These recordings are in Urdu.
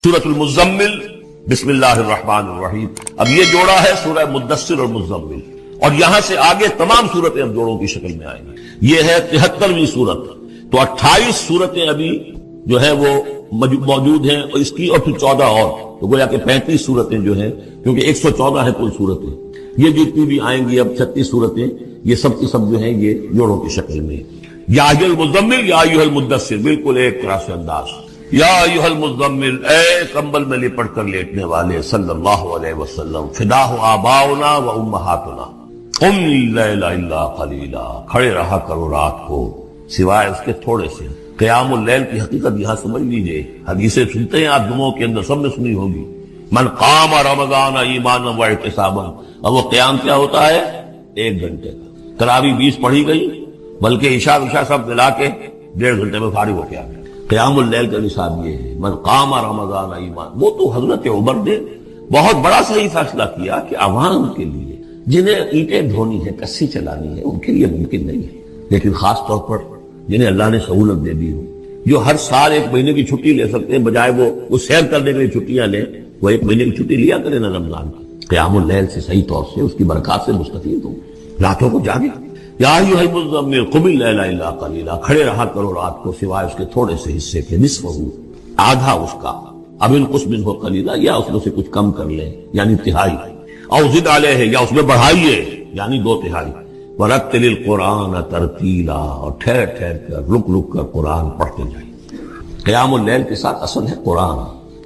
سورۃ المزمل بسم اللہ الرحمن الرحیم۔ اب یہ جوڑا ہے سورہ مدثر اور مزمل، اور یہاں سے آگے تمام صورتیں اب جوڑوں کی شکل میں آئیں گی۔ یہ ہے 73ویں صورت، تو 28 صورتیں ابھی جو ہے وہ موجود ہیں، اور اس کی اور پھر 14 اور، تو گویا کہ 35 صورتیں جو ہیں، کیونکہ 114 ہے کل صورتیں، یہ جتنی بھی آئیں گی اب 36 صورتیں، یہ سب کی سب جو ہیں یہ جوڑوں کی شکل میں۔ یا ایھا المزمل یا ایھا المدثر، بالکل ایک طرح سے انداز۔ یا ایھا المزمل، اے کمبل میں لپٹ کر لیٹنے والے، صلی اللہ علیہ وسلم، فداہ آباؤنا و امہاتنا، قم اللیل الا قلیلا، کھڑے رہا کرو رات کو سوائے اس کے تھوڑے سے۔ قیام اللیل کی حقیقت یہاں سمجھ لیجئے، حدیثیں سنتے ہیں آپ جمعوں کے اندر، سب نے سنی ہوگی، من قام رمضان ایمانا و احتسابا، اب وہ قیام کیا ہوتا ہے؟ 1 گھنٹے کا۔ تراویح 20 پڑھی گئی، بلکہ عشاء سب ملا کے 1.5 گھنٹے میں فارغ ہو کے آ گیا۔ قیام اللیل کا نصاب یہ ہے، من قام رمضان ایمان۔ وہ تو حضرت عمر نے بہت بڑا صحیح فیصلہ کیا کہ عوام کے لیے جنہیں اینٹیں دھونی ہے، کسی چلانی ہے، ان کے لیے ممکن نہیں ہے، لیکن خاص طور پر جنہیں اللہ نے سہولت دے دی ہو، جو ہر سال 1 مہینے کی چھٹی لے سکتے ہیں، بجائے وہ سیر کرنے کے لیے چھٹیاں لیں، وہ 1 مہینے کی چھٹی لیا کریں نا رمضان کی۔ قیام اللیل سے صحیح طور سے اس کی برکات سے مستفید ہوں، راتوں کو جاگے۔ یا ایھا المزمل قم اللیل الا قلیلا، کھڑے رہا کرو رات کو سوائے اس کے تھوڑے سے حصے کے، نصفہ، آدھا اس کا، اب انقص منہ قلیلا، یا اس میں سے کچھ کم کر لیں یعنی تہائی، او زد علیہ، یا اس میں بڑھائیے یعنی 2/3، ورتل القرآن ترتیلا، اور ٹھہر ٹھہر کر رک رک کر قرآن پڑھتے جائیں۔ قیام اللیل کے ساتھ اصل ہے قرآن،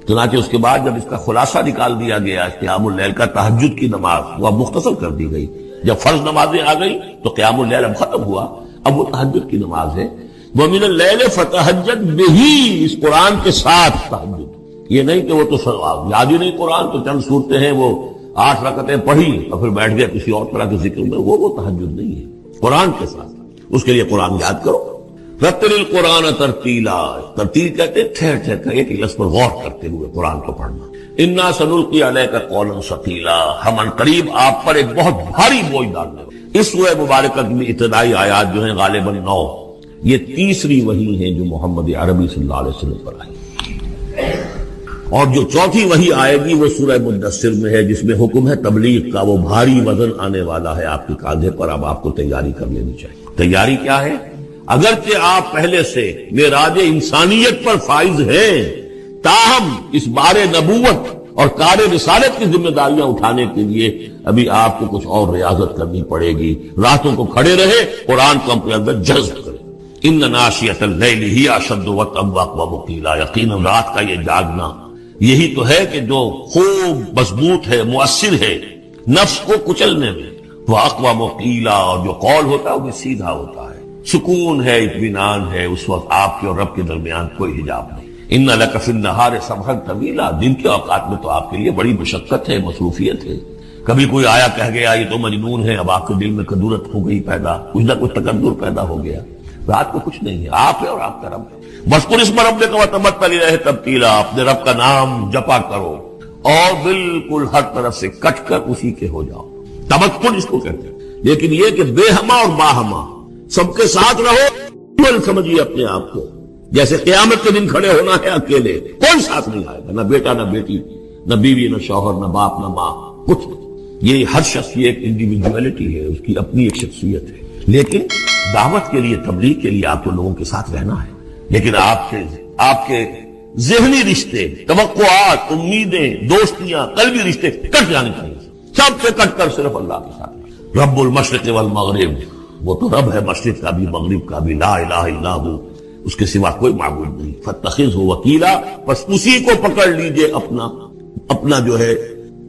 چنانچہ اس کے بعد جب اس کا خلاصہ نکال دیا گیا قیام اللیل کا، تہجد کی نماز وہ اب مختصر کر دی گئی، جب فرض نمازیں آ گئی تو قیام اللیل اب ختم ہوا، اب وہ تہجد کی نماز ہے۔ وَمِنَ اللَّيْلِ فَتَہجد بِهِ، اس قرآن کے ساتھ تہجد، یہ نہیں کہ وہ تو یاد ہی نہیں قرآن، تو چند صورتیں ہیں وہ 8 رکعتیں پڑھی اور پھر بیٹھ گیا کسی اور طرح کے ذکر میں، وہ تہجد نہیں ہے، قرآن کے ساتھ، اس کے لیے قرآن یاد کرو۔ رتل القرآن ترتیلا، ترتیل کہتے ہیں ٹھہر ٹھہر کر ایک لفظ پر غور کرتے ہوئے قرآن کو پڑھنا۔ انا سنلقی علیک قولا ثقیلا، ہم عنقریب آپ پر ایک بہت بھاری بوجھ ڈالنے والے۔ اس سورہ مبارکہ کی ابتدائی آیات جو ہیں غالباً 9، یہ تیسری وحی ہے جو محمد عربی صلی اللہ علیہ وسلم پر آئی، اور جو چوتھی وحی آئے گی وہ سورہ مدثر میں ہے، جس میں حکم ہے تبلیغ کا، وہ بھاری وزن آنے والا ہے آپ کے کاندھے پر، اب آپ کو تیاری کر لینی چاہیے۔ تیاری کیا ہے؟ اگرچہ آپ پہلے سے معراج انسانیت پر فائز ہیں، تاہم اس بار نبوت اور کار رسالت کی ذمہ داریاں اٹھانے کے لیے ابھی آپ کو کچھ اور ریاضت کرنی پڑے گی۔ راتوں کو کھڑے رہے، قرآن کو اپنے اندر جذب کرے۔ ان ناشئۃ اللیل ہی اشد وطئا واقوم قیلا، یقیناً رات کا یہ جاگنا یہی تو ہے کہ جو خوب مضبوط ہے، مؤثر ہے نفس کو کچلنے میں، واقوم قیلا، اور جو قول ہوتا ہے وہ بھی سیدھا ہوتا ہے، سکون ہے، اطمینان ہے، اس وقت آپ کے اور رب کے درمیان کوئی حجاب نہیں۔ ان لک فی النہار سبحا طویلا، دن کے اوقات میں تو آپ کے لیے بڑی مشقت ہے، مصروفیت ہے۔ کبھی کوئی آیا کہہ گیا یہ تو مجنون ہے، اب آپ کے دل میں کدورت ہو گئی پیدا، کچھ نہ کچھ تکدر پیدا ہو گیا۔ رات کو کچھ نہیں ہے، آپ ہے اور آپ کا رب ہے۔ واذکر اسم ربک وتبتل الیہ تبتیلا، اپنے رب کا نام جپا کرو اور بالکل ہر طرف سے کٹ کر اسی کے ہو جاؤ۔ تبتل اس کو کہتے ہیں، لیکن یہ کہ بے ہما اور باہما سب کے ساتھ رہو، سمجھیے اپنے آپ کو جیسے قیامت کے دن کھڑے ہونا ہے اکیلے، کوئی ساتھ نہیں آئے گا، نہ بیٹا نہ بیٹی، نہ بیوی نہ شوہر، نہ باپ نہ ماں، کچھ نہیں۔ یہ ہر شخص کی ایک انڈیویجویلٹی ہے، اس کی اپنی ایک شخصیت ہے، لیکن دعوت کے لیے، تبلیغ کے لیے آپ کو لوگوں کے ساتھ رہنا ہے، لیکن آپ کے ذہنی رشتے، توقعات، امیدیں، دوستیاں، قلبی رشتے کٹ جانے چاہیے، سب سے کٹ کر صرف اللہ کے ساتھ۔ رب المشرق والمغرب، وہ تو رب ہے مشرق کا بھی مغرب کا بھی، لا الہ الا ہو، اس کے سوا کوئی معبود نہیں۔ فاتخذہ وکیلا، بس اسی کو پکڑ لیجئے اپنا جو ہے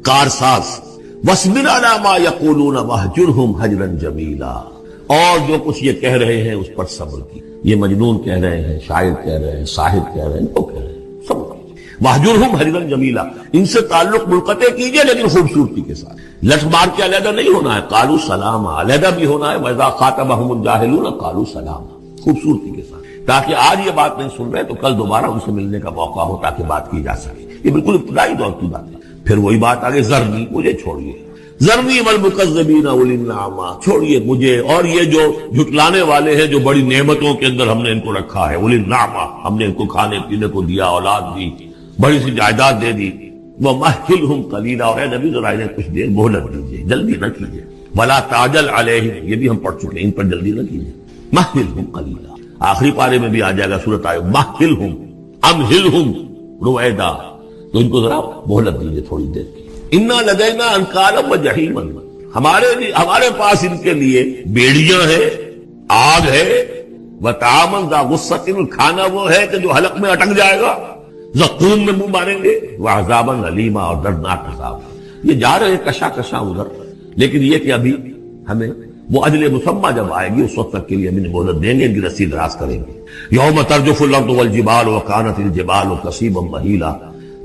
کارساز۔ واصبر علی ما یقولون واہجرہم ہجرا جمیلا، اور جو کچھ یہ کہہ رہے ہیں اس پر صبر کی۔ یہ مجنون کہہ رہے ہیں، شاعر کہہ رہے ہیں، ساحر کہہ رہے ہیں، وہ کہہ رہے ہیں، صبر کیجئے۔ واہجرہم ہجرا جمیلا، ان سے تعلق منقطع کیجئے لیکن خوبصورتی کے ساتھ، لٹھ مار کے علیحدہ نہیں ہونا ہے، قالوا سلاما، علیحدہ بھی ہونا ہے، وَإِذَا خَاطَبَهُمُ الْجَاهِلُونَ قَالُوا سَلَامًا، خوبصورتی کے ساتھ، تاکہ آج یہ بات نہیں سن رہے تو کل دوبارہ ان سے ملنے کا موقع ہو، تاکہ بات کی جا سکے۔ یہ بالکل ابتدائی دور کی بات ہے۔ پھر وہی بات آگے، ذرنی، مجھے چھوڑیے، ذرنی والمکذبین اولی النعمہ، چھوڑیے مجھے اور یہ جو جھٹلانے والے ہیں، جو بڑی نعمتوں کے اندر ہم نے ان کو رکھا ہے، اولی النعمہ، ہم نے ان کو کھانے پینے کو دیا، اولاد دی، بڑی سی جائیداد دے دی، وَمَهِّلْهُمْ قَلِيلًا، اور اے نبی ذرا انہیں کچھ دیر مہلت دیجیے، جلدی نہ کیجیے، وَلَا تَعْجَلْ عَلَيْهِمْ، یہ بھی ہم پڑھ چکے ہیں، ان پر جلدی نہ کیجیے، مَهِّلْهُمْ قَلِيلًا، آخری پارے میں بھی آ جائے گا سورۃ آیہ مَهِّلْهُمْ أَمْهِلْهُمْ رُوَیدًا، تو ان کو ذرا مہلت دیجیے تھوڑی دیر کی۔ اِنَّا لَدَيْنَا أَنْكَالًا وَجَحِيمًا، ہمارے پاس ان کے لیے بیڑیاں ہیں، آگ ہے، وَطَعَامًا ذَا غُصَّةٍ، کھانا وہ ہے کہ جو حلق میں اٹک جائے گا، زقوم میں منہ ماریں گے، وَعَذَابًا أَلِيمًا، اور دردناک عذاب۔ یہ جا رہے ہیں کشا کشا ادھر، لیکن یہ کہ ابھی ہمیں وہ اجل مسمى جب آئے گی اس وقت تک کے لیے ہم انہیں مہلت دیں گے، ان کی رسی دراز کریں گے۔ یوم ترجف الارض والجبال وکانت الجبال کثیبا مہیلا،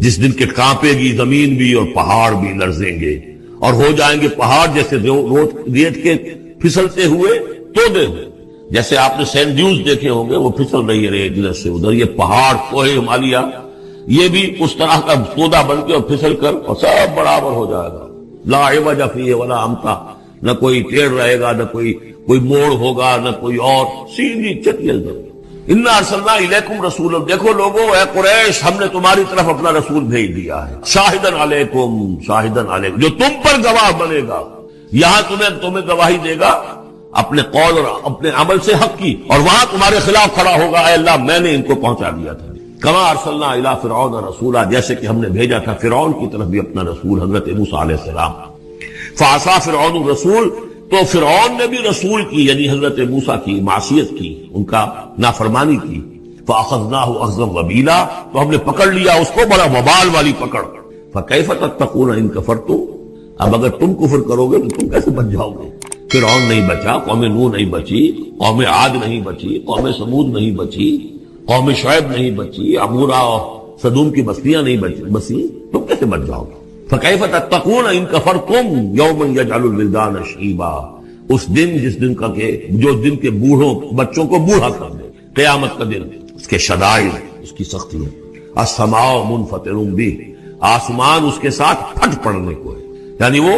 جس دن کہ کانپے گی زمین بھی اور پہاڑ بھی لرزیں گے، اور ہو جائیں گے پہاڑ جیسے ریت کے پھسلتے ہوئے تودے ہوئے، جیسے آپ نے سینڈ ڈیوز دیکھے ہوں گے وہ پھسل رہی ہے ریت ادھر سے ادھر، یہ پہاڑ کوہ ہمالیہ یہ بھی اس طرح کا تودا بن کے اور پھسل کر اور سب برابر ہو جائے گا، لا عوج فیہ ولا امتا، نہ کوئی ٹیڑھ رہے گا، نہ کوئی موڑ ہوگا، نہ کوئی اور، سیدھی چٹیل زمین۔ انا ارسلنا الیکم رسولا، دیکھو لوگو اے قریش، ہم نے تمہاری طرف اپنا رسول بھیج دیا ہے، شاہدن علیکم، شاہدن علیکم، جو تم پر گواہ بنے گا، یہاں تمہیں گواہی دے گا اپنے قول اور اپنے عمل سے حق کی، اور وہاں تمہارے خلاف کھڑا ہوگا، اے اللہ میں نے ان کو پہنچا دیا تھا۔ کما ارسلنا الی فرعون رسولا، جیسے کہ ہم نے بھیجا تھا فرعون کی طرف بھی اپنا رسول حضرت موسیٰ علیہ السلام۔ فعصا فرعون الرسول، تو فرعون نے بھی رسول کی یعنی حضرت موسیٰ کی معصیت کی، ان کا نافرمانی کی۔ فاخذناہ اخذا وبیلا، تو ہم نے پکڑ لیا اس کو بڑا وبال والی پکڑ۔ فکیف تتقون ان کفرتم، اب اگر تم کفر کرو گے تو تم کیسے بچ جاؤ گے؟ فرعون نہیں بچا، قوم نوح نہیں بچی، قوم عاد نہیں بچی، قوم سمود نہیں بچی، قوم شعیب نہیں بچی، عمورہ اور صدوم کی بستیاں نہیں بسی، تم کیسے بچ جاؤ گے؟ فَكَيْفَ تَتَّقُونَ إِن كَفَرْتُمْ يَوْمًا يَجْعَلُ الْوِلْدَانَ شِيبًا، اس دن جس دن کا کہ جو دن کے بوڑھوں بچوں کو بوڑھا کر دے، قیامت کا دن، اس کے شدائد، اس کی سختی ہے۔ السماء منفطر بہ، آسمان اس کے ساتھ پھٹ پڑنے کو ہے، یعنی وہ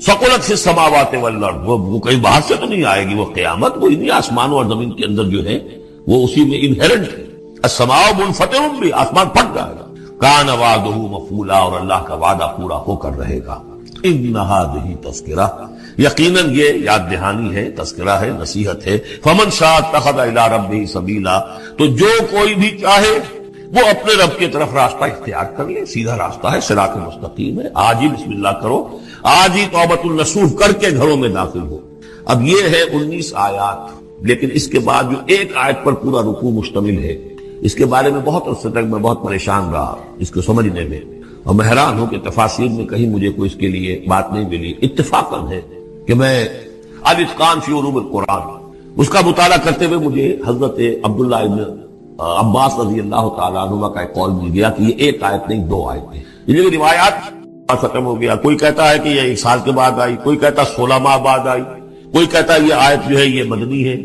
ثقلت فی السماوات والارض، وہ کہیں باہر سے تو نہیں آئے گی، وہ قیامت وہ انہی آسمانوں اور زمین کے اندر جو ہے وہ اسی میں انہیرنٹ ہے۔ السماء منفطر بہ، آسمان پھٹ جائے گا۔ کان وعدہ مفعولا، اور اللہ کا وعدہ پورا ہو کر رہے گا۔ ان ھذہ تذکرہ، یقیناً یہ یاد دہانی ہے، تذکرہ ہے، نصیحت ہے۔ فمن شاء اتخذ الی ربہ سبیلا، تو جو کوئی بھی چاہے وہ اپنے رب کی طرف راستہ اختیار کر لے، سیدھا راستہ ہے، صراط مستقیم ہے۔ آج ہی بسم اللہ کرو، آج ہی توبۃ النصوح کر کے گھروں میں داخل ہو۔ اب یہ ہے 19 آیات، لیکن اس کے بعد جو ایک آیت پر پورا رکوع مشتمل ہے، اس کے بارے میں بہت عرصے تک میں بہت پریشان رہا اس کو سمجھنے میں، اور میں حیران ہوں کہ تفاسیر میں کہیں مجھے کوئی اس کے لیے بات نہیں ملی۔ اتفاقاً ہے کہ میں الاتقان فی علوم القرآن اس کا مطالعہ کرتے ہوئے مجھے حضرت عبداللہ ابن عباس رضی اللہ تعالیٰ عنہ کا ایک قول مل گیا کہ یہ ایک آیت نہیں، 2 آیتیں، یہ روایات ختم ہو گیا۔ کوئی کہتا ہے کہ یہ 1 سال کے بعد آئی، کوئی کہتا 16 ماہ بعد آئی، کوئی کہتا یہ آیت جو ہے یہ مدنی ہے،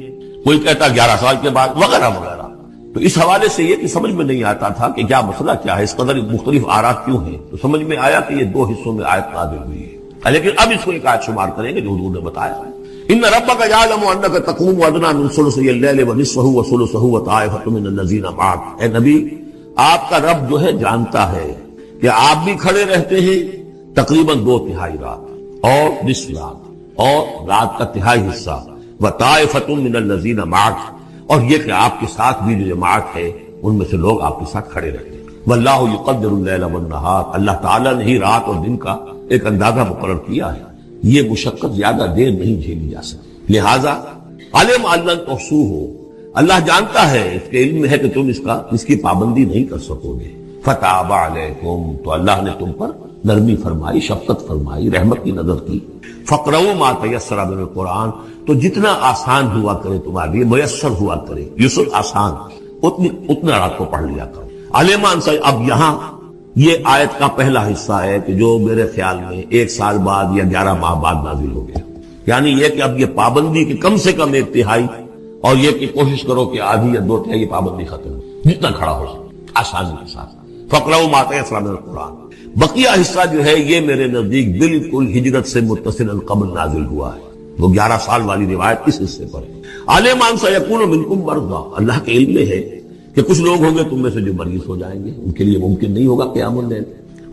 کوئی کہتا 11 سال کے بعد، وغیرہ وغیرہ۔ تو اس حوالے سے یہ کہ سمجھ میں نہیں آتا تھا کہ کیا مسئلہ کیا ہے، اس قدر مختلف آراء کیوں ہیں، تو سمجھ میں آیا کہ یہ 2 حصوں میں آیت نازل ہوئی ہے، لیکن اب اس کو ایک آیت شمار کریں گے جو حضور نے بتایا ہے۔ ان ربک یعلم انک تقوم ادنی من ثلثی اللیل ونصفہ وثلثہ وطائفۃ من الذین معک، اے نبی آپ کا رب جو ہے جانتا ہے کہ آپ بھی کھڑے رہتے ہیں تقریباً 2/3 رات اور نصف رات اور رات کا تہائی حصہ، وطائفۃ من الذین معک، اور یہ کہ آپ کے ساتھ بھی جو جماعت ہے ان میں سے لوگ آپ کے ساتھ کھڑے رہتے ہیں۔ واللہ یقدر اللیل والنہار، اللہ تعالیٰ نے ہی رات اور دن کا ایک اندازہ مقرر کیا ہے، یہ مشقت زیادہ دیر نہیں جھیلی جا سکتی، لہذا علم ان لن تحصوہ، اللہ جانتا ہے، اس کے علم میں ہے کہ تم اس کی پابندی نہیں کر سکو گے۔ فتاب علیکم، تو اللہ نے تم پر نرمی فرمائی، شفقت فرمائی، رحمت کی نظر کی۔ فقرؤوا ما تیسر من القرآن، تو جتنا آسان ہوا کرے تمہارے لیے، میسر ہوا کرے، یسر آسان، اتنا رات کو پڑھ لیا کرو۔ علمان سے اب یہاں یہ آیت کا پہلا حصہ ہے کہ جو میرے خیال میں 1 سال بعد یا 11 ماہ بعد نازل ہو گیا، یعنی یہ کہ اب یہ پابندی کہ کم سے کم 1/3، اور یہ کہ کوشش کرو کہ آدھی یا 2/3 یہ پابندی ختم ہو، جتنا کھڑا ہو سکے آسانی کے ساتھ۔ فقرؤوا ما تیسر من القرآن، بقیہ حصہ جو ہے یہ میرے نزدیک بالکل ہجرت سے متصل قبل نازل ہوا ہے، وہ 11 سال والی روایت اس حصے پر ہے۔ علم ان سیکون منکم مرضی، اللہ کے علم میں ہے کہ کچھ لوگ ہوں گے تم میں سے جو مریض ہو جائیں گے، ان کے لیے ممکن نہیں ہوگا قیام اللیل۔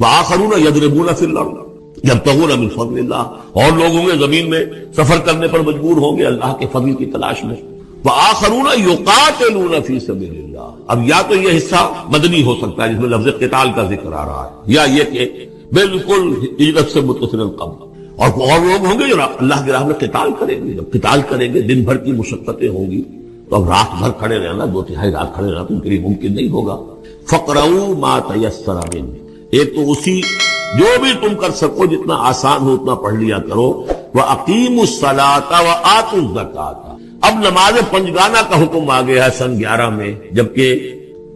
وآخرون یضربون فی الارض یبتغون من فضل اللہ، اور لوگ ہوں گے زمین میں سفر کرنے پر مجبور ہوں گے اللہ کے فضل کی تلاش میں۔ وآخرون یقاتلون فی سبیل اللہ، اب یا تو یہ حصہ مدنی ہو سکتا ہے جس میں لفظ قتال کا ذکر آ رہا ہے، یا یہ کہ بالکل ہجرت سے متصل قبل، اور لوگ ہوں گے جو اللہ کی راہ میں قتال کریں گے۔ جب قتال کریں گے دن بھر کی مشقتیں ہوں گی، تو اب رات بھر کھڑے رہنا، 2/3 رات کھڑے رہنا تو ان کے لیے ممکن نہیں ہوگا۔ فَقْرَؤُوا مَا تَيَسَّرَ مِنْهُ، ایک تو اسی جو بھی تم کر سکو جتنا آسان ہو اتنا پڑھ لیا کرو۔ وَأَقِيمُوا الصَّلَاةَ وَآتُوا الزَّكَاةَ، اب نماز پنجگانہ کا حکم آ گیا ہے سن 11 میں، جبکہ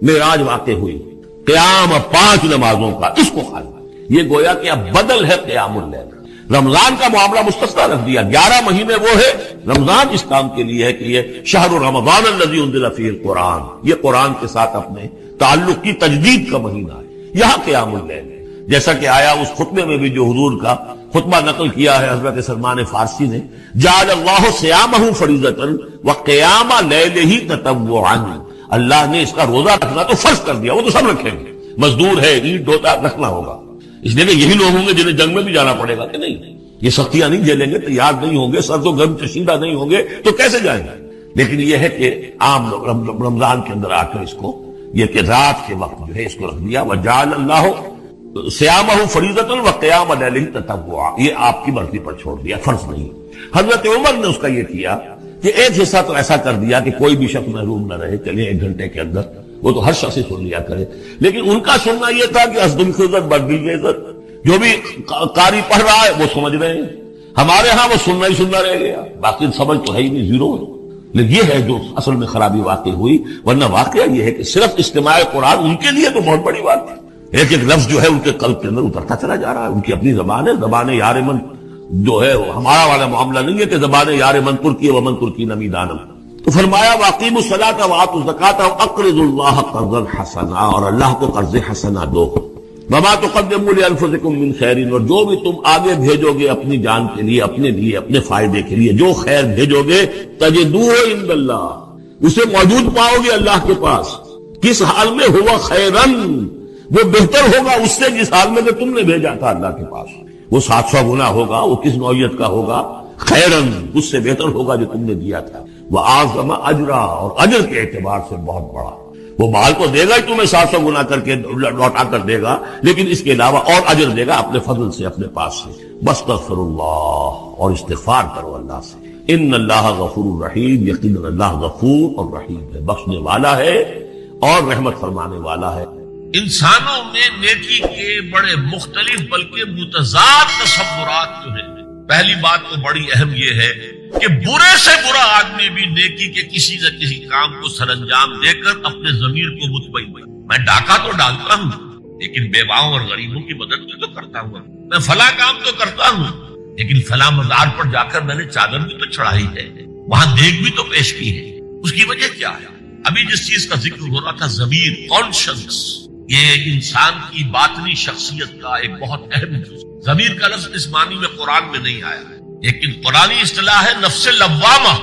معراج واقع ہوئی، قیام 5 نمازوں کا، اس کو خالی یہ گویا کہ اب بدل ہے قیام اللیل۔ رمضان کا معاملہ مستثنیٰ رکھ دیا، 11 مہینے وہ ہے، رمضان اس کام کے لیے ہے کہ یہ شہر رمضان الذی انزل فیہ القرآن، یہ قرآن کے ساتھ اپنے تعلق کی تجدید کا مہینہ ہے۔ یہاں قیام اللیل ہے، جیسا کہ آیا اس خطبے میں بھی جو حضور کا خطبہ نقل کیا ہے حضرت سلمان فارسی نے، جعل اللہ صیامہ فریضۃ وقیام لیلہ تطوعا، اللہ نے اس کا روزہ رکھنا تو فرض کر دیا، وہ تو سب رکھیں گے، مزدور ہے اینٹ ڈوتا رکھنا ہوگا، اس لیے کہ یہی لوگ ہوں گے جنہیں جنگ میں بھی جانا پڑے گا کہ نہیں، یہ سختیاں نہیں جھیلیں گے، تیار نہیں ہوں گے، سرد و گرم چشیدہ نہیں ہوں گے تو کیسے جائیں گے؟ لیکن یہ ہے کہ عام رمضان کے اندر آ کر اس کو یہ کہ رات کے وقت جو ہے اس کو رکھ دیا، وجعل اللہ صیامہ فریضۃ وقیام لیلہ تطوعا، یہ آپ کی مرضی پر چھوڑ دیا، فرض نہیں۔ حضرت عمر نے اس کا یہ کیا کہ ایک حصہ تو ایسا کر دیا کہ کوئی بھی شخص محروم نہ رہے، چلے 1 گھنٹے کے اندر وہ تو ہر شخص سن لیا کرے، لیکن ان کا سننا یہ تھا کہ اسد الخضر بدل عزت، جو بھی قاری پڑھ رہا ہے وہ سمجھ رہے ہیں، ہمارے ہاں وہ سننا ہی سننا رہ گیا، باقی سمجھ تو ہے ہی نہیں، زیرو ہے۔ لیکن یہ ہے جو اصل میں خرابی واقع ہوئی، ورنہ واقعہ یہ ہے کہ صرف استماع قرآن ان کے لیے تو بہت بڑی بات ہے، ایک ایک لفظ جو ہے ان کے قلب کے اندر اترتا چلا جا رہا ہے، ان کی اپنی زبان ہے، زبان یار من جو ہے ہمارا والا معاملہ نہیں ہے کہ زبان یار من ترکی ومن ترکی نمی دانم۔ تو فرمایا واقیموا الصلاۃ وآتوا الزکاۃ واقرضوا اللہ قرضا حسنا، اور اللہ کو قرض حسنا دو۔ وما تقدموا لانفسکم من خیر، اور جو بھی تم آگے بھیجو گے اپنی جان کے لیے، اپنے فائدے کے لیے جو خیر بھیجو گے، تجدوہ عند اللہ، اسے موجود پاؤ گے اللہ کے پاس، کس حال میں؟ ہوا خیرن، وہ بہتر ہوگا اس سے جس حال میں کہ تم نے بھیجا تھا اللہ کے پاس، وہ 700 گنا ہوگا، وہ کس نوعیت کا ہوگا؟ خیرن، اس سے بہتر ہوگا جو تم نے دیا تھا، وَأَعْظَمَ أَجْرًا، اور اجر کے اعتبار سے بہت بڑا، وہ مال تو دے گا ہی تمہیں 700 گنا کر کے لوٹا کر دے گا، لیکن اس کے علاوہ اور اجر دے گا اپنے فضل سے، اپنے پاس سے۔ بستغفر اللہ، اور استغفار کرو اللہ سے، ان اللہ غفور رحیم، یقیناً اللہ غفور اور رحیم ہے، بخشنے والا ہے اور رحمت فرمانے والا ہے۔ انسانوں میں نیکی کے بڑے مختلف بلکہ متضاد تصورات جو ہیں۔ پہلی بات تو بڑی اہم یہ ہے کہ برے سے برا آدمی بھی نیکی کے کسی نہ کسی کام کو سر انجام دے کر اپنے ضمیر کو مطمئن، میں ڈاکہ تو ڈالتا ہوں لیکن بیواؤں اور غریبوں کی مدد بھی تو کرتا ہوں، میں فلاں کام تو کرتا ہوں لیکن فلاں مزار پر جا کر میں نے چادر بھی تو چڑھائی ہے، وہاں دیگ بھی تو پیش کی ہے، اس کی وجہ کیا ہے؟ ابھی جس چیز کا ذکر ہو رہا تھا ضمیر، کانشنس، یہ انسان کی باطنی شخصیت کا ایک بہت اہم جز۔ ضمیر کا لفظ اس معنی میں قرآن میں نہیں آیا ہے، لیکن قرآنی اصطلاح ہے نفس لوامہ،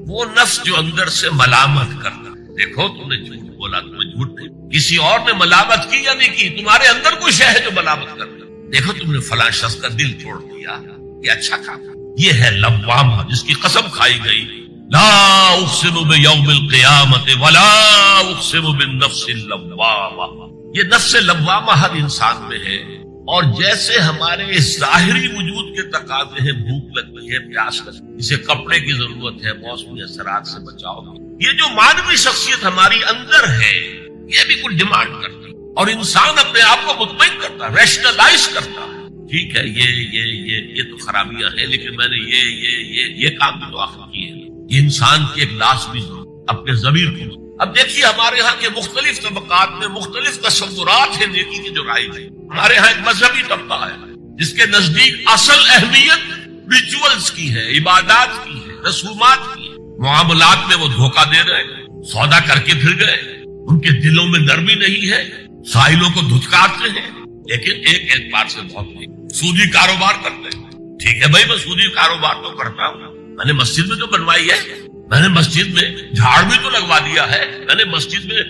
وہ نفس جو اندر سے ملامت کرتا ہے۔ دیکھو تم نے جھوٹ بولا، تمہیں جھوٹ نہیں، کسی اور نے ملامت کی یا نہیں کی، تمہارے اندر کوئی شے ہے جو ملامت کرتا ہے۔ دیکھو تم نے فلاں شخص کا دل توڑ دیا، یہ اچھا کام، یہ ہے لوامہ، جس کی قسم کھائی گئی، لا اقسم بیوم القیامت ولا اقسم بالنفس اللوامہ۔ یہ نفس لوامہ ہر انسان میں ہے، اور جیسے ہمارے ظاہری وجود کے تقاضے ہیں، بھوک لگتی ہے، پیاس لگتی ہے، اسے کپڑے کی ضرورت ہے، موسمی اثرات سے بچاؤ، یہ جو مانوی شخصیت ہماری اندر ہے یہ بھی کچھ ڈیمانڈ کرتی ہے، اور انسان اپنے آپ کو مطمئن کرتا ہے، ریشنلائز کرتا ہے، ٹھیک ہے یہ تو خرابیاں ہیں لیکن میں نے یہ کام بھی تو آخر کیے ہیں، یہ انسان کی ایک لازمی ضرورت اپنے ضمیر کو۔ اب دیکھیے ہمارے ہاں کے مختلف طبقات میں مختلف تصورات ہیں نیکی کی جو رائج ہے۔ ہمارے ہاں ایک مذہبی طبقہ ہے جس کے نزدیک اصل اہمیت ریچولز کی ہے، عبادات کی ہے، رسومات کی ہے، معاملات میں وہ دھوکہ دے رہے ہیں، سودا کر کے پھر گئے، ان کے دلوں میں نرمی نہیں ہے، سائلوں کو دھتکارتے ہیں، لیکن ایک اعتبار سے بہت نہیں، سودی کاروبار کرتے ہیں، ٹھیک ہے بھائی میں سودی کاروبار تو کرتا ہوں، میں نے مسجد میں تو بنوائی ہے، میں نے مسجد میں جھاڑ بھی تو لگوا دیا ہے، میں نے مسجد میں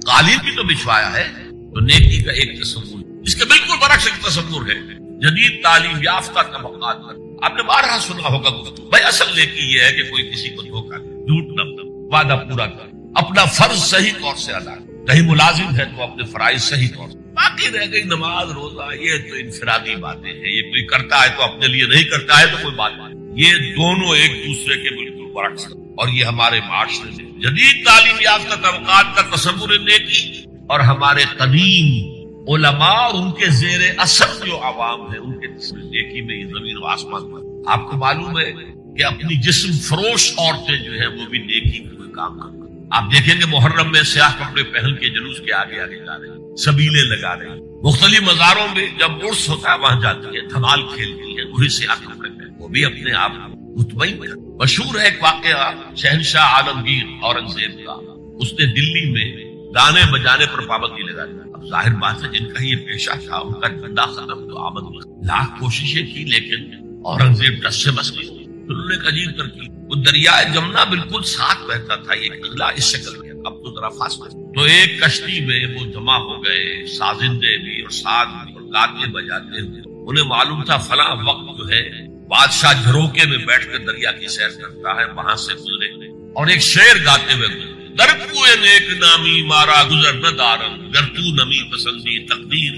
قالین بھی تو بچھوایا ہے. تو نیکی کا ایک تصور، اس کے بالکل برعکس ایک تصور ہے جدید تعلیم یافتہ طبقات پر. آپ نے بارہا سنا ہوگا بھائی اصل نیکی یہ ہے کہ کوئی کسی کو دھوکہ دے، جھوٹ نہ بولے، وعدہ پورا کر، اپنا فرض صحیح طور سے ادا کرے، کہیں ملازم ہے تو اپنے فرائض صحیح طور سے. باقی رہ گئی نماز روزہ، یہ تو انفرادی باتیں ہیں، یہ کوئی کرتا ہے تو اپنے لیے، نہیں کرتا ہے تو کوئی بات نہیں. یہ دونوں ایک دوسرے کے بالکل برعکس ہیں. اور یہ ہمارے معاشرے میں جدید تعلیم یافتہ طبقات کا تصور نیکی اور ہمارے قدیم علماء اور ان کے زیر اثر جو عوام ہے ان کے نیکی میں یہ زمین و آسمان پر. آپ کو معلوم ہے کہ اپنی جسم فروش عورتیں جو ہیں وہ بھی نیکی کا کوئی کام کرتی ہیں. آپ دیکھیں گے محرم میں سیاہ کپڑے پہن کے جلوس کے آگے آگے جا رہے ہیں، سبیلے لگا رہے ہیں. مختلف مزاروں میں جب عرس ہوتا ہے وہاں جاتی ہے، دھمال کھیلتی ہے، وہی سیاہ کپڑے پہن، وہ بھی اپنے آپ مطمئن ہے. مشہور ہے ایک واقعہ شہنشاہ عالمگیر اورنگزیب کا. اس نے دلی میں گانے بجانے پر پابندی لگا دی. اب ظاہر بات ہے جن کا یہ پیشہ تھا ان کا دھندا ختم تو آمد لاکھ کوششیں کی لیکن اورنگزیب دس سے بس نہیں. انہوں نے ایک عجیب ترکیب، وہ دریائے جمنا بالکل ساتھ بہتا تھا، یہ اگلا اس شکل میں، اب تو ذرا فاصلہ. تو ایک کشتی میں وہ جمع ہو گئے، سازندے بھی اور ساز بھی اور گاتے بجاتے ہوئے. انہیں معلوم تھا فلاں وقت جو ہے بادشاہ جھروکے میں بیٹھ کر دریا کی سیر کرتا ہے، وہاں سے گزرے اور ایک شعر گاتے ہوئے گزرے. در کوئے نیک نامی مارا گزر نہ دارم، گر تو نمی پسندی تقدیر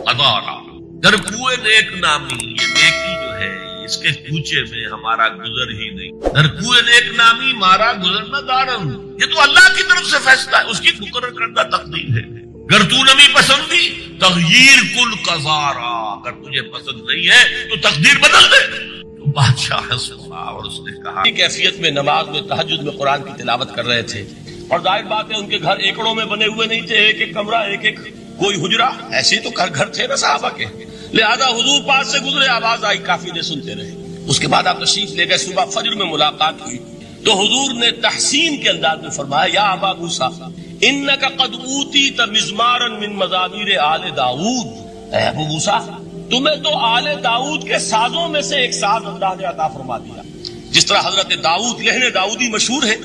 قدارا. در کوئے نیک نامی، یہ نیکی جو ہے اس کے کوچے میں ہمارا گزر ہی نہیں. در کوئے نیک نامی مارا گزر نہ دارم، یہ تو اللہ کی طرف سے فیصلہ ہے، اس کی مقرر کردہ تقدیر ہے. گر تو نمی پسندی تغییر کل قضارا، اگر تجھے پسند نہیں ہے تو تقدیر بدل دے. تو بادشاہ ہنس پڑا اور اس نے کہا کیفیت میں نماز میں تہجد میں قرآن کی تلاوت کر رہے تھے. اور ظاہر بات ہے ان کے گھر ایکڑوں میں بنے ہوئے نہیں تھے، ایک ایک کمرہ، ایک ایک کوئی حجرہ، ایسے تو گھر تھے نا صحابہ کے. لہذا حضور پاس سے گزرے، آواز آئی، کافی نے سنتے رہے. اس کے بعد آپ تشریف لے گئے، صبح فجر میں ملاقات ہوئی تو حضور نے تحسین کے انداز میں فرمایا یا ابا موسیٰ انک قد اوتیت مزمارا من مزامیر آل داؤد. اے ابو موسیٰ تمہیں تو آل داؤد کے سازوں میں سے ایک ساز اللہ نے عطا فرما دیا. جس طرح حضرت داؤد لہن داؤدی مشہور ہے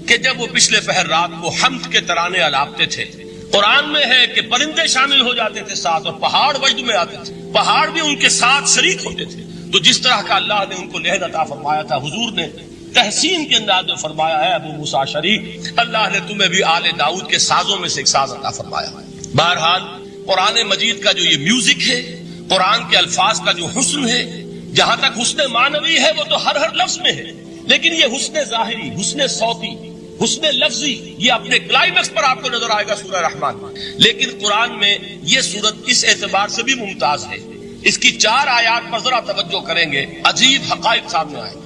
کہ جب وہ پچھلے پہر رات کو حمد کے ترانے الاپتے تھے، قرآن میں ہے کہ پرندے شامل ہو جاتے تھے ساتھ اور پہاڑ وجد میں آتے تھے، پہاڑ بھی ان کے ساتھ شریک ہوتے تھے. تو جس طرح کا اللہ نے ان کو لہن عطا فرمایا تھا، حضور نے تحسین کے انداز میں فرمایا ہے ابو موسیٰ شریف اللہ نے تمہیں بھی آل داؤد کے سازوں میں سے ایک ساز عطا فرمایا. بہرحال قرآن مجید کا جو یہ میوزک ہے، قرآن کے الفاظ کا جو حسن ہے، جہاں تک حسن معنوی ہے وہ تو ہر لفظ میں ہے، لیکن یہ حسن ظاہری، حسن صوتی، حسن لفظی یہ اپنے کلائمیکس پر آپ کو نظر آئے گا سورہ رحمان. لیکن قرآن میں یہ سورت اس اعتبار سے بھی ممتاز ہے، اس کی 4 آیات پر ذرا توجہ کریں گے، عجیب حقائق سامنے آئیں گے.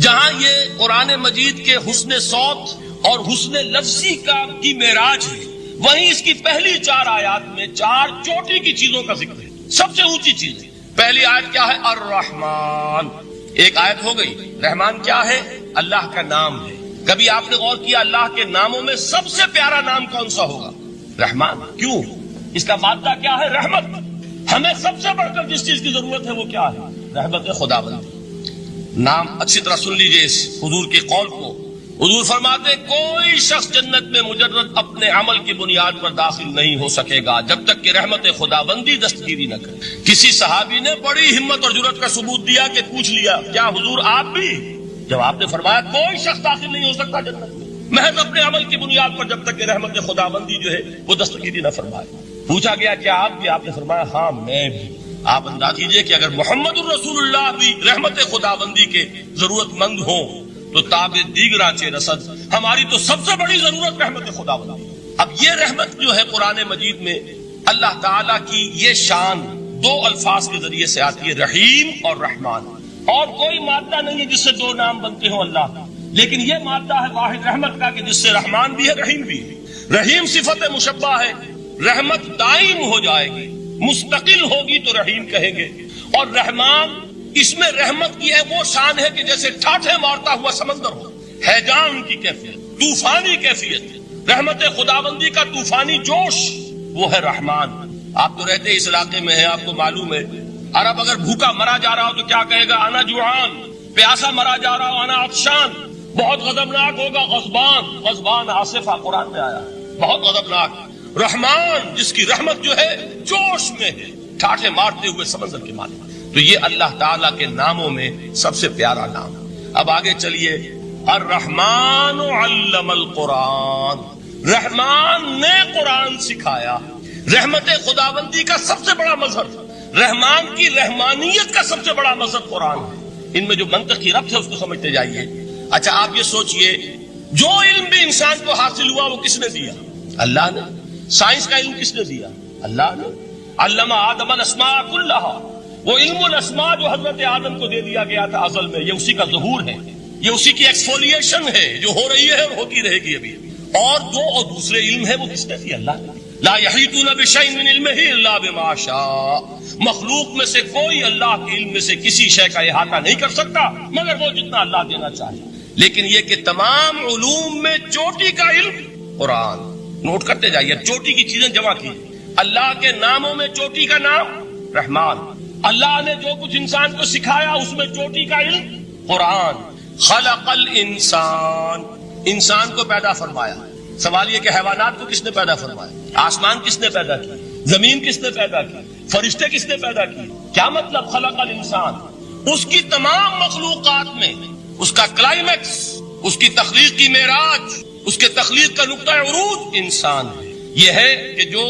جہاں یہ قرآن مجید کے حسن صوت اور حسن لفظی کی معراج ہے، وہیں اس کی پہلی 4 آیات میں 4 چوٹی کی چیزوں کا ذکر ہے، سب سے اونچی چیز ہے. پہلی آیت کیا ہے؟ الرحمن. ایک آیت ہو گئی. رحمان کیا ہے؟ اللہ کا نام ہے. کبھی آپ نے غور کیا اللہ کے ناموں میں سب سے پیارا نام کون سا ہوگا؟ رحمان. کیوں؟ اس کا مادہ کیا ہے؟ رحمت. ہمیں سب سے بڑھ کر جس چیز کی ضرورت ہے وہ کیا ہے؟ رحمت خدا بندی. نام اچھی طرح سن لیجئے اس حضور کے قول کو. حضور فرماتے کوئی شخص جنت میں مجرد اپنے عمل کی بنیاد پر داخل نہیں ہو سکے گا جب تک کہ رحمت خدا بندی دستگیری نہ کرے. کسی صحابی نے بڑی ہمت اور جرأت کا ثبوت دیا کہ پوچھ لیا کیا حضور آپ بھی؟ جب آپ نے فرمایا کوئی شخص داخل نہیں ہو سکتا جنت میں محض اپنے عمل کی بنیاد پر جب تک کہ رحمت خدا بندی جو ہے وہ دستگیری نہ فرمائے. پوچھا گیا کیا آپ بھی؟ آپ نے فرمایا ہاں میں بھی. آپ انداز کیجئے کہ اگر محمد الرسول اللہ بھی رحمت خدا بندی کے ضرورت مند ہوں تو تاب دیگر چے رسد ہماری تو سب سے بڑی ضرورت رحمت خدا بندی. اب یہ رحمت جو ہے قرآن مجید میں اللہ تعالیٰ کی یہ شان 2 الفاظ کے ذریعے سے آتی ہے، رحیم اور رحمان. اور کوئی مادہ نہیں ہے جس سے 2 نام بنتے ہوں اللہ کا، لیکن یہ مادہ ہے واحد رحمت کا کہ جس سے رحمان بھی ہے رحیم بھی ہے. رحیم صفت مشبہ ہے، رحمت دائم ہو جائے گی، مستقل ہوگی تو رحیم کہیں گے. اور رحمان اس میں رحمت کی ہے وہ شان ہے کہ جیسے ٹھاٹھے مارتا ہوا سمندر ہو، ہیجان کی کیفیت، طوفانی کیفیت. رحمت خداوندی کا طوفانی جوش وہ ہے رحمان. آپ تو رہتے اس علاقے میں ہیں، آپ کو معلوم ہے عرب اگر بھوکا مرا جا رہا ہو تو کیا کہے گا؟ انا جوعان. پیاسا مرا جا رہا ہو انا عطشان. بہت غضبناک ہوگا غضبان. غضبان آصفہ قرآن میں آیا. بہت غضبناک، رحمان جس کی رحمت جو ہے جوش میں ہے، ٹھاٹھے مارتے ہوئے سمندر کے مالک۔ تو یہ اللہ تعالیٰ کے ناموں میں سب سے پیارا نام۔ اب آگے چلیے، الرحمن علم القرآن، رحمان نے قرآن سکھایا۔ رحمت خداوندی کا سب سے بڑا مظہر، رحمان کی رحمانیت کا سب سے بڑا مظہر قرآن ہے۔ ان میں جو منطقی ربط ہے اس کو سمجھتے جائیے۔ اچھا آپ یہ سوچئے، جو علم بھی انسان کو حاصل ہوا وہ کس نے دیا؟ اللہ نے۔ سائنس کا علم کس نے دیا؟ اللہ نے۔ علم آدم الاسماء کلھا، وہ علم الاسماء جو حضرت آدم کو دے دیا گیا تھا ازل میں، یہ اسی کا ظہور ہے، یہ اسی کی ایکسفولیشن ہے جو ہو رہی ہے اور ہوتی رہے گی ابھی۔ اور جو اور دوسرے علم ہے وہ کس نے دیا؟ اللہ نے۔ لا یحیطون بشیء من علمہ الا بما شاء، مخلوق میں سے کوئی اللہ کے علم میں سے کسی شے کا احاطہ نہیں کر سکتا مگر وہ جتنا اللہ دینا چاہے۔ لیکن یہ کہ تمام علوم میں چوٹی کا علم قرآن، نوٹ کرتے جائیے، چوٹی کی چیزیں جمع کی۔ اللہ کے ناموں میں چوٹی کا نام رحمان، اللہ نے جو کچھ انسان کو سکھایا اس میں چوٹی کا علم قرآن۔ خلق الانسان، انسان کو پیدا فرمایا۔ سوال یہ کہ حیوانات کو کس نے پیدا فرمایا؟ آسمان کس نے پیدا کی؟ زمین کس نے پیدا کی؟ فرشتے کس نے پیدا کی؟ کیا مطلب خلق الانسان؟ اس کی تمام مخلوقات میں اس کا کلائمیکس، اس کی تخلیق کی معراج، اس کے تخلیق کا نقطہ عروج انسان ہے۔ یہ ہے کہ جو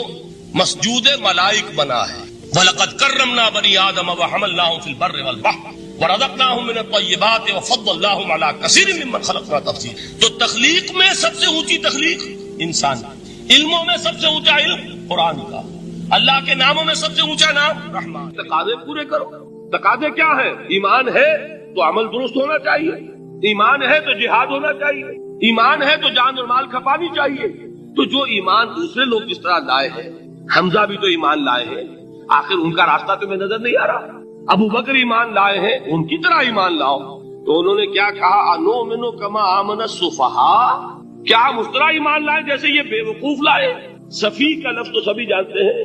مسجود ملائک بنا ہے۔ وَلَقَدْ كَرَّمْنَا بَنِي آدَمَ وَحَمَلْنَاهُمْ فِي الْبَرِّ وَالْبَحْرِ وَرَزَقْنَاهُمْ مِنَ الطَّيِّبَاتِ وَفَضَّلْنَاهُمْ عَلَى كَثِيرٍ مِّمَّنْ خَلَقْنَا تَفْضِيلًا۔ تو تخلیق میں سب سے اونچی تخلیق انسان، علموں میں سب سے اونچا علم قرآن کا، اللہ کے ناموں میں سب سے اونچا نام رحمان۔ تقاضے پورے کرو۔ تقاضے کیا ہے؟ ایمان ہے تو عمل درست ہونا چاہیے، ایمان ہے تو جہاد ہونا چاہیے، ایمان ہے تو جان اور مال کھپانی چاہیے۔ تو جو ایمان دوسرے لوگ جس طرح لائے ہیں، حمزہ بھی تو ایمان لائے ہیں، آخر ان کا راستہ تمہیں نظر نہیں آ رہا؟ ابو بکر ایمان لائے ہیں، ان کی طرح ایمان لاؤ۔ تو انہوں نے کیا کہا؟ انؤمن کما آمن السفہاء، کیا ہم اس طرح ایمان لائے جیسے یہ بے وقوف لائے؟ سفیہ کا لفظ تو سبھی جانتے ہیں،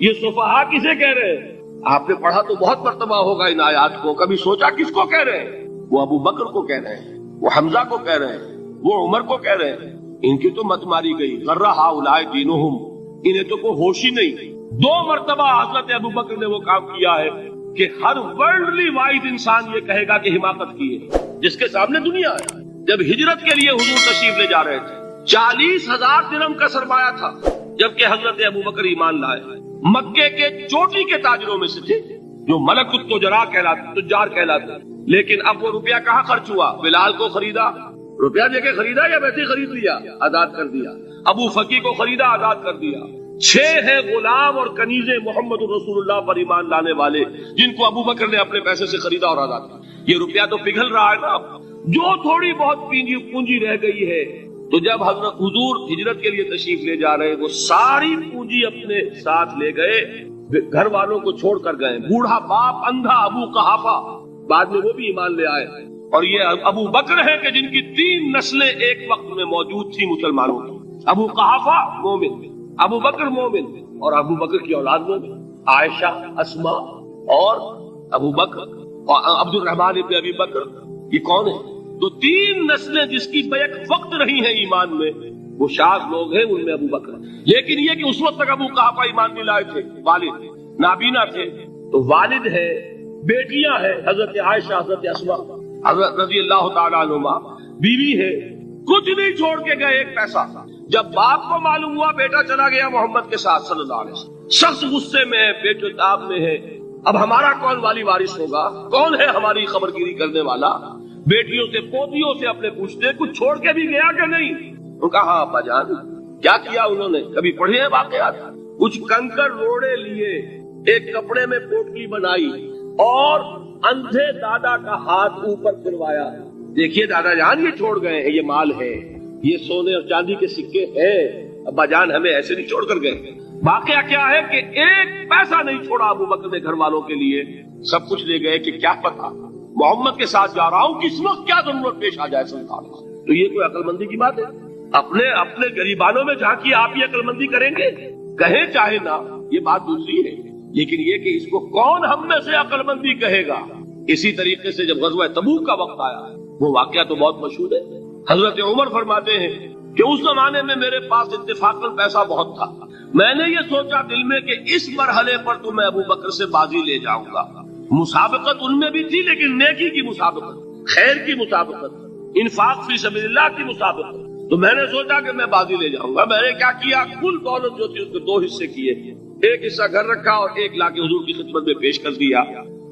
یہ سفہاء کسے کہہ رہے ہیں؟ آپ نے پڑھا تو بہت مرتبہ ہوگا ان آیات کو، کبھی سوچا کس کو کہہ رہے ہیں؟ وہ ابو بکر کو کہہ رہے ہیں، وہ حمزہ کو کہہ رہے ہیں، وہ عمر کو کہہ رہے ہیں۔ ان کی تو مت ماری گئی، غر ہؤلاء دینہم، انہیں تو کوئی ہوش ہی نہیں۔ 2 مرتبہ حضرت ابو بکر نے وہ کام کیا ہے کہ ہر ورلڈلی وائز انسان یہ کہے گا کہ حماقت کی ہے، جس کے سامنے دنیا ہے۔ جب ہجرت کے لیے حضور تشریف لے جا رہے تھے، 40,000 درہم کا سرمایہ تھا، جبکہ حضرت ابو بکر ایمان لائے۔ مکے کے چوٹی کے تاجروں میں سے تھے، جو ملک التجار کہلاتے، لیکن اب وہ روپیہ کہاں خرچ ہوا؟ بلال کو خریدا، روپیہ دے کے خریدا یا ویسے ہی خرید لیا؟ آزاد کر دیا۔ ابو فقی کو خریدا، آزاد کر دیا۔ 6 ہے غلام اور کنیزیں محمد رسول اللہ پر ایمان لانے والے، جن کو ابو بکر نے اپنے پیسے سے خریدا اور آزاد کیا۔ یہ روپیہ تو پگھل رہا ہے نا، جو تھوڑی بہت پونجی رہ گئی ہے۔ تو جب حضرت حضور ہجرت کے لیے تشریف لے جا رہے، وہ ساری پونجی اپنے ساتھ لے گئے، گھر والوں کو چھوڑ کر گئے۔ بوڑھا باپ، اندھا ابو قحافہ، بعد میں وہ بھی ایمان لے آئے۔ اور یہ ابو بکر ہیں کہ جن کی 3 نسلیں ایک وقت میں موجود تھی مسلمانوں کی۔ ابو قحافہ مومن، ابو بکر مومن، اور ابو بکر کی اولاد مومن، عائشہ، اسماء اور ابو بکر اور عبد الرحمن ابن ابی بکر۔ یہ کون ہے؟ تو 3 نسلیں جس کی بیک وقت رہی ہیں ایمان میں، وہ شاذ لوگ ہیں، ان میں ابو بکر۔ لیکن یہ کہ اس وقت تک ابو قحافہ ایمان نہیں لائے تھے، والد نابینا تھے، تو والد ہے، بیٹیاں ہیں، حضرت عائشہ، حضرت اسماء، حضرت رضی اللہ تعالیٰ عنہما، بیوی ہے، کچھ نہیں چھوڑ کے گئے، ایک پیسہ۔ جب باپ کو معلوم ہوا بیٹا چلا گیا محمد کے ساتھ صلی اللہ علیہ وسلم، شخص غصے میں ہے، پیٹ و تاب میں ہے، اب ہمارا کون والی وارث ہوگا؟ کون ہے ہماری خبر گیری کرنے والا؟ بیٹیوں سے، پوتیوں سے اپنے پوچھتے کچھ چھوڑ کے بھی گیا کہ نہیں؟ ان کا ہاں ابا جان۔ کیا کیا انہوں نے؟ کبھی پڑھے ہیں واقعات؟ کچھ کنکر روڑے لیے، ایک کپڑے میں پوٹلی بنائی اور اندھے دادا کا ہاتھ اوپر پھروایا، دیکھیے دادا جان یہ چھوڑ گئے ہیں، یہ مال ہے، یہ سونے اور چاندی کے سکے ہیں، ابا جان ہمیں ایسے نہیں چھوڑ کر گئے۔ واقعہ کیا ہے کہ ایک پیسہ نہیں چھوڑا ابو بکر نے گھر والوں کے لیے، سب کچھ لے گئے کہ کیا پتا محمد کے ساتھ جا رہا ہوں، کس وقت کیا ضرورت پیش آ جائے صلی اللہ علیہ وسلم۔ تو یہ کوئی عقل مندی کی بات ہے؟ اپنے غریبانوں میں جھانکی، آپ یہ عقل مندی کریں گے؟ کہیں چاہے نہ، یہ بات دوسری ہے، لیکن یہ کہ اس کو کون ہم میں سے عقل مندی کہے گا؟ اسی طریقے سے جب غزوہ تبوک کا وقت آیا، وہ واقعہ تو بہت مشہور ہے۔ حضرت عمر فرماتے ہیں کہ اس زمانے میں میرے پاس اتفاقاً پیسہ بہت تھا. میں نے یہ سوچا دل میں کہ اس مرحلے پر تو میں ابو بکر سے بازی لے جاؤں گا. مسابقت ان میں بھی تھی لیکن نیکی کی مسابقت, خیر کی مسابقت, انفاق فی سبیل اللہ کی مسابقت. تو میں نے سوچا کہ میں بازی لے جاؤں گا. میں نے کیا کیا, کل دولت جو تھی اس کے 2 حصے کیے. ایک حصہ گھر رکھا اور ایک لا کے حضور کی خدمت میں پیش کر دیا.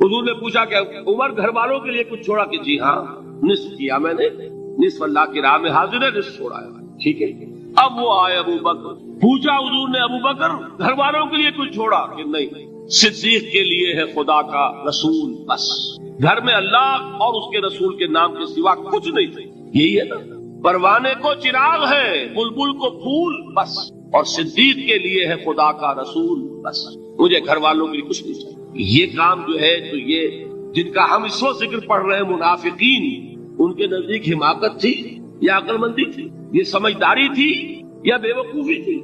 حضور نے پوچھا کہ عمر گھر والوں کے لیے کچھ چھوڑا, کہ جی ہاں نصف کیا میں نے, نصف اللہ کی راہ میں حاضر ہے, نصف چھوڑا ہے. ٹھیک ہے. اب وہ آئے ابو بکر, پوچھا حضور نے ابو بکر گھر والوں کے لیے کچھ چھوڑا, کہ نہیں, صدیق کے لیے ہے خدا کا رسول بس. گھر میں اللہ اور اس کے رسول کے نام کے سوا کچھ نہیں تھے. یہی ہے نا, پروانے کو چراغ ہے, بلبل کو پھول بس, اور صدیق کے لیے ہے خدا کا رسول بس. مجھے گھر والوں کے لیے کچھ نہیں چاہیے. یہ کام جو ہے تو یہ جن کا ہم اس وقت ذکر پڑھ رہے ہیں منافقین, ان کے نزدیک حماقت تھی یا عقل مندی تھی, یہ سمجھداری تھی یا بے وقوفی تھی؟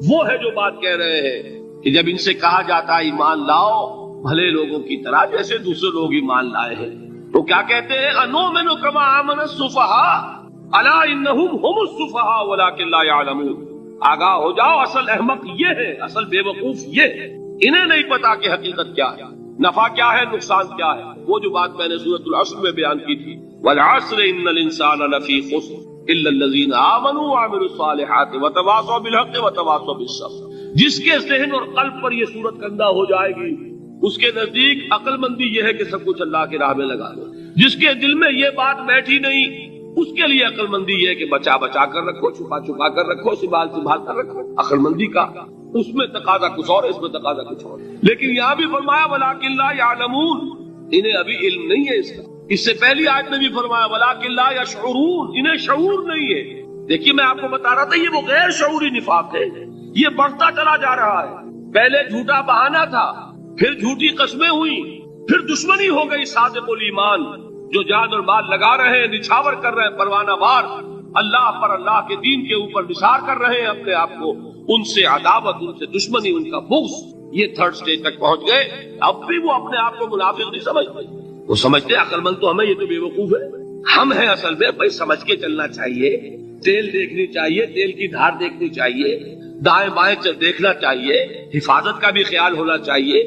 وہ ہے جو بات کہہ رہے ہیں کہ جب ان سے کہا جاتا ہے ایمان لاؤ بھلے لوگوں کی طرح جیسے دوسرے لوگ ایمان لائے ہیں, تو کیا کہتے ہیں, انؤمن کما آمن السفہاء الا انہم هم السفہاء ولکن لا یعلمون. آگاہ ہو جاؤ, اصل احمق یہ ہے, اصل بے وقوف یہ ہے, انہیں نہیں پتا کہ حقیقت کیا ہے, نفع کیا ہے, نقصان کیا ہے. وہ جو بات میں نے سورۃ العصر میں بیان کی تھی, والعصر ان الانسان لفی خسر الا الذین آمنوا وعملوا الصالحات وتواصوا بالحق وتواصوا بالصبر. جس کے ذہن اور قلب پر یہ صورت کندہ ہو جائے گی, اس کے نزدیک عقل مندی یہ ہے کہ سب کچھ اللہ کی راہ میں لگا دو. جس کے دل میں یہ بات بیٹھی نہیں, اس کے لیے عقل مندی یہ ہے کہ بچا بچا کر رکھو, چھپا چھپا کر رکھو, سنبھال سنبھال کر رکھو. عقل مندی کا اس میں تقاضا کچھ اور, اس میں تقاضا کچھ اور. لیکن یہاں بھی فرمایا ولکن لا یعلمون, انہیں ابھی علم نہیں ہے اس کا. اس سے پہلی آیت میں بھی فرمایا ولکن لا یشعرون, انہیں شعور نہیں ہے. دیکھیے میں آپ کو بتا رہا تھا یہ وہ غیر شعوری نفاق ہے, یہ بڑھتا چلا جا رہا ہے. پہلے جھوٹا بہانہ تھا, پھر جھوٹی قسمیں ہوئی, پھر دشمنی ہو گئی صادق الایمان, جو جان اور مال لگا رہے ہیں, نچھاور کر رہے ہیں, پروانہ وار اللہ پر, اللہ کے دین کے اوپر نثار کر رہے ہیں اپنے آپ کو. ان سے عداوت, ان سے دشمنی, ان کا بغض, یہ 3rd سٹیج تک پہنچ گئے. اب بھی وہ اپنے آپ کو منافق نہیں سمجھتے, وہ سمجھتے عقل مند تو ہمیں, یہ تو بے وقوف ہے. ہم ہیں اصل میں بھائی, سمجھ کے چلنا چاہیے, تیل دیکھنی چاہیے, تیل کی دھار دیکھنی چاہیے, دائیں بائیں دیکھنا چاہیے, حفاظت کا بھی خیال ہونا چاہیے.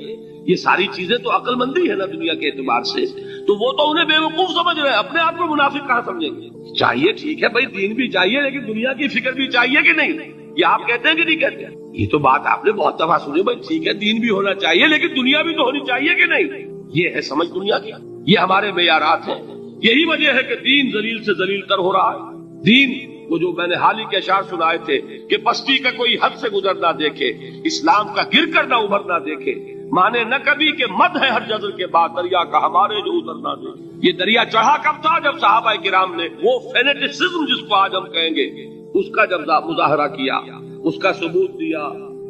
یہ ساری چیزیں تو عقل مندی ہے نا دنیا کے اعتبار سے. تو وہ تو انہیں بے وقوف سمجھ رہے ہیں, اپنے آپ کو منافق کہاں سمجھیں گے. چاہیے ٹھیک ہے بھائی, دین بھی چاہیے لیکن دنیا کی فکر بھی چاہیے کہ نہیں. یہ آپ کہتے ہیں کہ نہیں کہتے؟ یہ تو بات آپ نے بہت دفعہ سنی بھائی, ٹھیک ہے دین بھی ہونا چاہیے لیکن دنیا بھی تو ہونی چاہیے کہ نہیں. یہ ہے سمجھ دنیا کی, یہ ہمارے معیارات ہیں. یہی وجہ ہے کہ دین ذلیل سے ذلیل تر ہو رہا ہے. دین وہ جو میں نے حال ہی کے اشعار سنائے تھے کہ پستی کا کوئی حد سے گزر نہ دیکھے, اسلام کا گر کر نہ ابھر نہ دیکھے, مانے نہ کبھی کہ مد ہے ہر جزر کے بعد دریا کا ہمارے جو اتر نہ دے. یہ دریا چڑھا کب تھا, جب صحابہ کرام نے وہ فینیٹسزم جس کو آج ہم کہیں گے, اس کا جب مظاہرہ کیا, اس کا ثبوت دیا,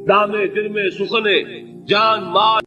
دامے جرمے سخنے, جان مال